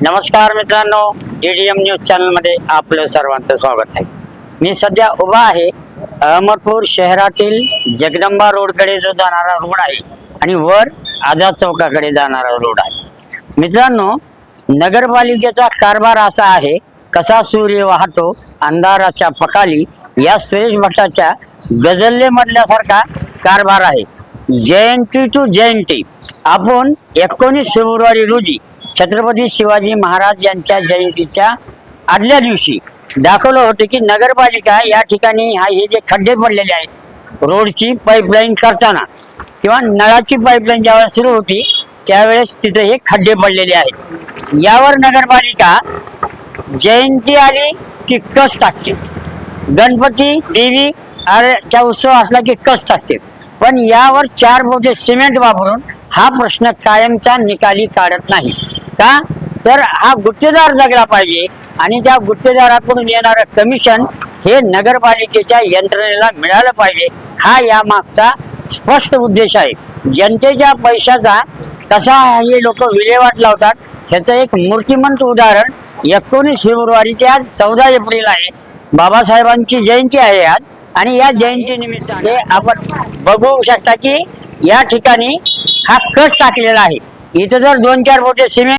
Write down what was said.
नमस्कार मित्रांनो, DDM news channel मध्ये आपलं सर्वांचं स्वागत आहे। मी सध्या उभा आहे अहमदपूर शहरातील जगदंबा रोडकडे जो जाणारा रोड आहे आणि वर आझाद चौकाकडे जाणारा रोड आहे। मित्रांनो, नगरपालिकेचा कारभार असा आहे, कसा सूर्य वाहतो अंधाराच्या पकाली या सुरेश भट्टाच्या गझल्ले मधल्यासारखा कारभार आहे। जयंती टू जयंती आपण 19 फेब्रुवारी रोजी छत्रपती शिवाजी महाराज यांच्या जयंतीच्या आदल्या दिवशी दाखवलं होतं की नगरपालिका या ठिकाणी हे जे खड्डे पडलेले आहेत रोडची पाईपलाईन करताना किंवा नळाची पाईपलाईन ज्यावेळेस सुरू होती त्यावेळेस तिथे हे खड्डे पडलेले आहेत। यावर नगरपालिका जयंती आली की कस टाकते, गणपती देवी चा उत्सव असला की कस टाकते, पण यावर 4 बोटे सिमेंट वापरून हा प्रश्न कायमचा निकाली काढत नाही का? तर हा गुत्तेदार जगला पाहिजे आणि त्या गुत्तेदाराकडून येणारं कमिशन हे नगरपालिकेच्या यंत्रणेला मिळालं पाहिजे, हा या मागचा स्पष्ट उद्देश आहे। जनतेच्या पैशाचा कसा हे लोक विल्हेवाट लावतात ह्याचं एक मूर्तिमंत उदाहरण 19 फेब्रुवारी ते आज 14 एप्रिल आहे। बाबासाहेबांची जयंती आहे आज आणि या जयंती निमित्ताने आपण बघू शकता की या ठिकाणी हा कट टाकलेला आहे। इथं जर 2-4 बोटे सिमेंट